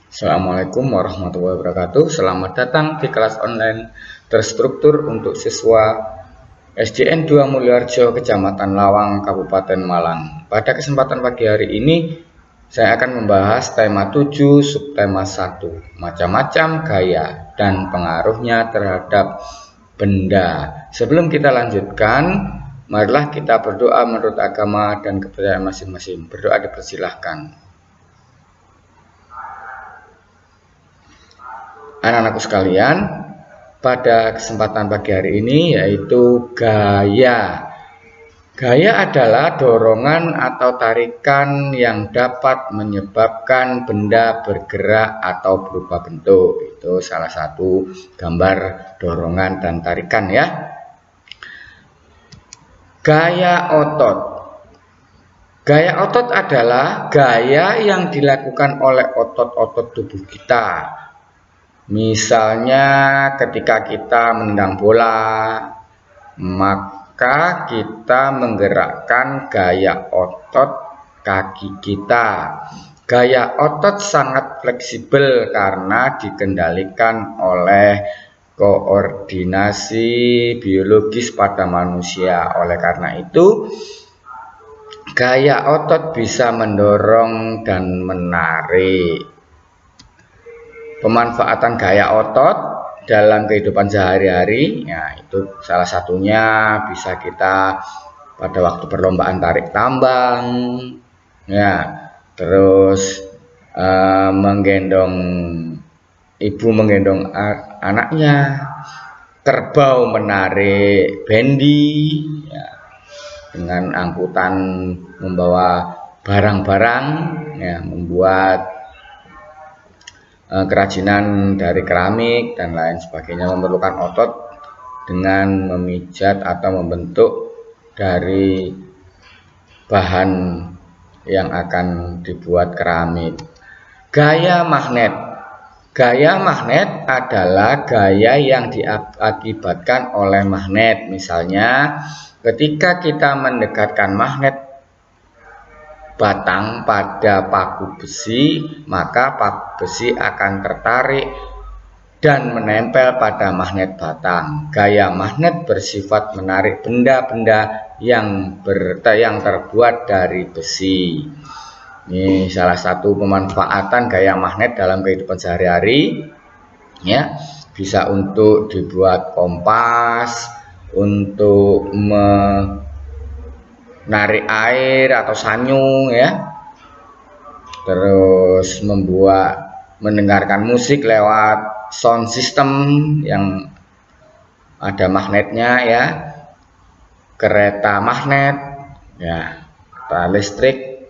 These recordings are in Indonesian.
Assalamualaikum warahmatullahi wabarakatuh. Selamat datang di kelas online terstruktur untuk siswa SDN 2 Mulyoharjo, Kecamatan Lawang, Kabupaten Malang. Pada kesempatan pagi hari ini, saya akan membahas tema 7, subtema 1, macam-macam gaya dan pengaruhnya terhadap benda. Sebelum kita lanjutkan, marilah kita berdoa menurut agama dan kepercayaan masing-masing. Berdoa dipersilahkan. Anak-anakku sekalian, pada kesempatan pagi hari ini yaitu gaya. Gaya adalah dorongan atau tarikan yang dapat menyebabkan benda bergerak atau berubah bentuk. Itu salah satu gambar dorongan dan tarikan ya. Gaya otot. Gaya otot adalah gaya yang dilakukan oleh otot-otot tubuh kita. Misalnya ketika kita menendang bola, maka kita menggerakkan gaya otot kaki kita. Gaya otot sangat fleksibel karena dikendalikan oleh koordinasi biologis pada manusia. Oleh karena itu, gaya otot bisa mendorong dan menarik. Pemanfaatan gaya otot dalam kehidupan sehari-hari, ya itu salah satunya bisa kita pada waktu perlombaan tarik tambang, ya terus ibu menggendong anaknya, kerbau menarik bendi, ya, dengan angkutan membawa barang-barang, ya, membuat kerajinan dari keramik dan lain sebagainya, memerlukan otot dengan memijat atau membentuk dari bahan yang akan dibuat keramik. Gaya magnet. Gaya magnet adalah gaya yang diakibatkan oleh magnet. Misalnya ketika kita mendekatkan magnet batang pada paku besi, maka paku besi akan tertarik dan menempel pada magnet batang. Gaya magnet bersifat menarik benda-benda yang terbuat dari besi. Ini salah satu pemanfaatan gaya magnet dalam kehidupan sehari-hari. Ya, bisa untuk dibuat kompas, untuk menarik air atau sanyu, ya, terus mendengarkan musik lewat sound system yang ada magnetnya, ya, kereta magnet, ya, listrik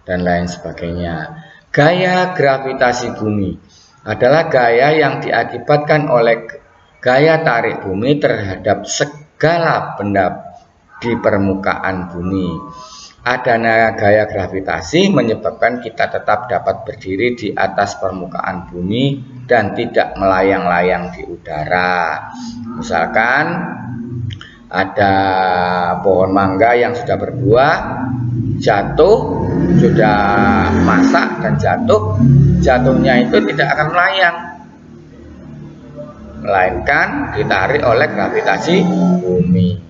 dan lain sebagainya. Gaya gravitasi bumi adalah gaya yang diakibatkan oleh gaya tarik bumi terhadap segala benda di permukaan bumi. Adanya gaya gravitasi menyebabkan kita tetap dapat berdiri di atas permukaan bumi dan tidak melayang-layang di udara. Misalkan ada pohon mangga yang sudah berbuah, jatuh, sudah masak dan jatuhnya itu tidak akan melayang, melainkan ditarik oleh gravitasi bumi.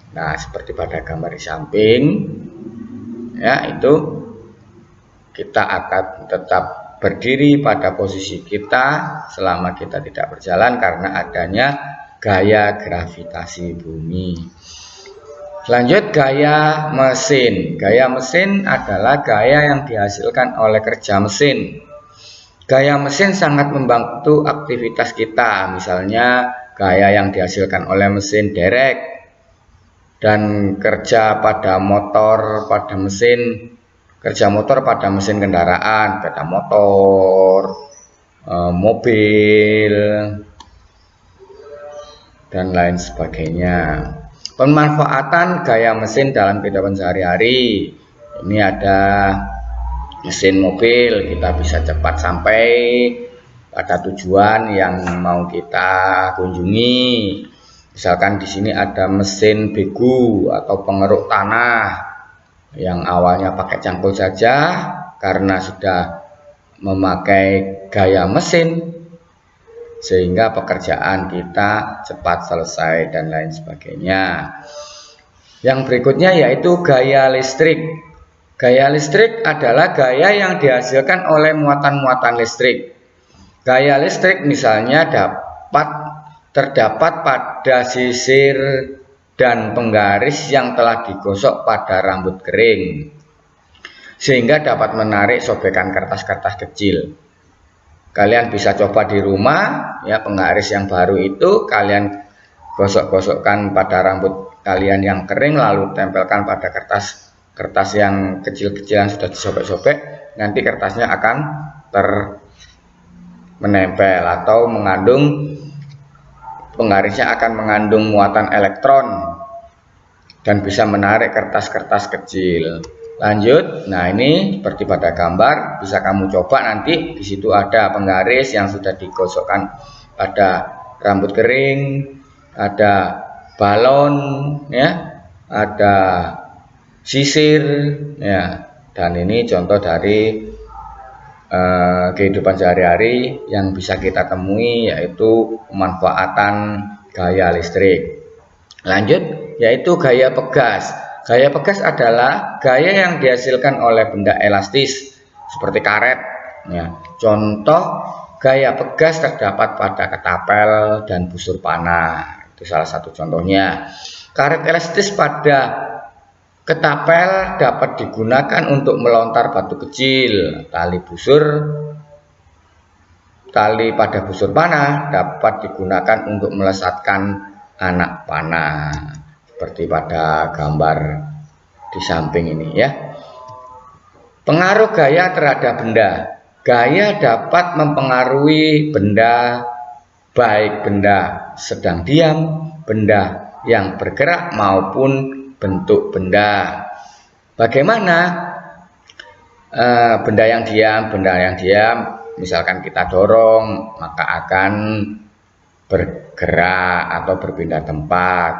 Nah, seperti pada gambar di samping, ya, itu kita akan tetap berdiri pada posisi kita selama kita tidak berjalan karena adanya gaya gravitasi bumi. Lanjut, gaya mesin. Gaya mesin adalah gaya yang dihasilkan oleh kerja mesin. Gaya mesin sangat membantu aktivitas kita. Misalnya gaya yang dihasilkan oleh mesin derek dan kerja motor pada mesin kendaraan, sepeda motor, mobil, dan lain sebagainya. Pemanfaatan gaya mesin dalam kehidupan sehari-hari. Ini ada mesin mobil, kita bisa cepat sampai pada tujuan yang mau kita kunjungi. Misalkan di sini ada mesin begu atau pengeruk tanah yang awalnya pakai cangkul saja, karena sudah memakai gaya mesin sehingga pekerjaan kita cepat selesai dan lain sebagainya. Yang berikutnya yaitu gaya listrik. Gaya listrik adalah gaya yang dihasilkan oleh muatan-muatan listrik. Gaya listrik misalnya terdapat pada sisir dan penggaris yang telah digosok pada rambut kering, sehingga dapat menarik sobekan kertas-kertas kecil. Kalian bisa coba di rumah ya, penggaris yang baru itu kalian gosok-gosokkan pada rambut kalian yang kering, lalu tempelkan pada kertas yang kecil-kecil yang sudah disobek-sobek, nanti kertasnya akan menempel atau penggarisnya akan mengandung muatan elektron dan bisa menarik kertas-kertas kecil. Lanjut, nah ini seperti pada gambar, bisa kamu coba nanti. Di situ ada penggaris yang sudah digosokkan pada rambut kering, ada balon, ya, ada sisir, ya. Dan ini contoh dari kehidupan sehari-hari yang bisa kita temui, yaitu pemanfaatan gaya listrik. Lanjut, yaitu gaya pegas. Gaya pegas adalah gaya yang dihasilkan oleh benda elastis seperti karet. Ya. Contoh gaya pegas terdapat pada ketapel dan busur panah. Itu salah satu contohnya. Karet elastis pada ketapel dapat digunakan untuk melontar batu kecil. Tali pada busur panah dapat digunakan untuk melesatkan anak panah, seperti pada gambar di samping ini ya. Pengaruh gaya terhadap benda. Gaya dapat mempengaruhi benda, baik benda sedang diam, benda yang bergerak maupun bentuk benda. Bagaimana benda yang diam, misalkan kita dorong, maka akan bergerak atau berpindah tempat.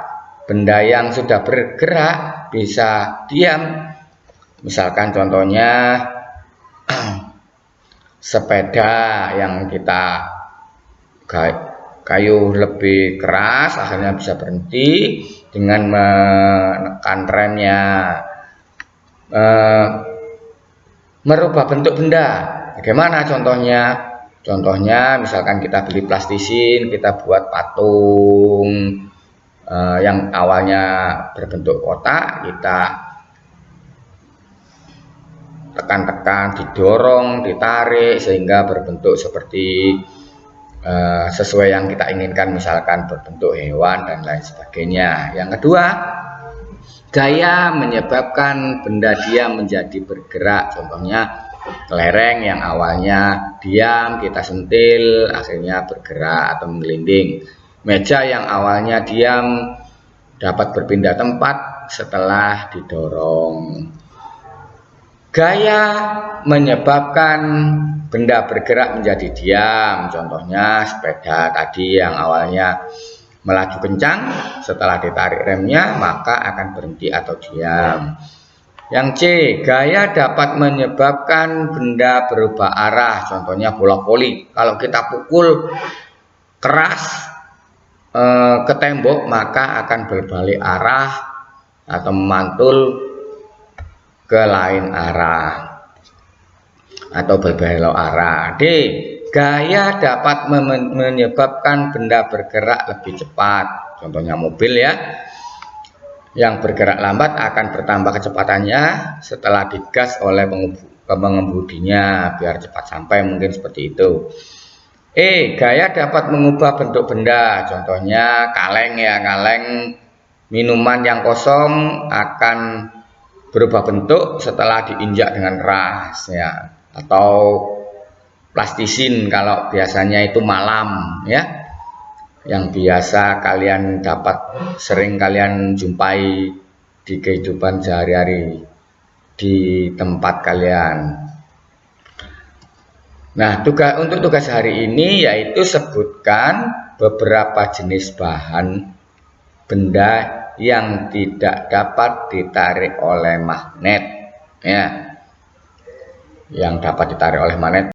Benda yang sudah bergerak bisa diam, misalkan contohnya sepeda yang kita kayu lebih keras, akhirnya bisa berhenti dengan menekan remnya. Merubah bentuk benda, bagaimana contohnya? Contohnya misalkan kita beli plastisin, kita buat patung yang awalnya berbentuk kotak, kita tekan-tekan, didorong, ditarik sehingga berbentuk seperti sesuai yang kita inginkan, misalkan berbentuk hewan dan lain sebagainya. Yang kedua, gaya menyebabkan benda diam menjadi bergerak. Contohnya kelereng yang awalnya diam, kita sentil, akhirnya bergerak atau menggelinding. Meja yang awalnya diam dapat berpindah tempat setelah didorong. Gaya menyebabkan benda bergerak menjadi diam. Contohnya sepeda tadi yang awalnya melaju kencang, setelah ditarik remnya maka akan berhenti atau diam. Yang C, gaya dapat menyebabkan benda berubah arah. Contohnya bola voli, kalau kita pukul keras ke tembok maka akan berbalik arah atau memantul ke lain arah atau berbelok arah. D, gaya dapat menyebabkan benda bergerak lebih cepat. Contohnya mobil ya, yang bergerak lambat akan bertambah kecepatannya setelah digas oleh pengemudinya biar cepat sampai, mungkin seperti itu. E, gaya dapat mengubah bentuk benda. Contohnya kaleng ya, kaleng minuman yang kosong akan berubah bentuk setelah diinjak dengan keras ya, atau plastisin kalau biasanya itu malam ya, yang biasa kalian sering kalian jumpai di kehidupan sehari-hari di tempat kalian. Nah, untuk tugas hari ini yaitu sebutkan beberapa jenis bahan benda yang tidak dapat ditarik oleh magnet ya. Yang dapat ditarik oleh magnet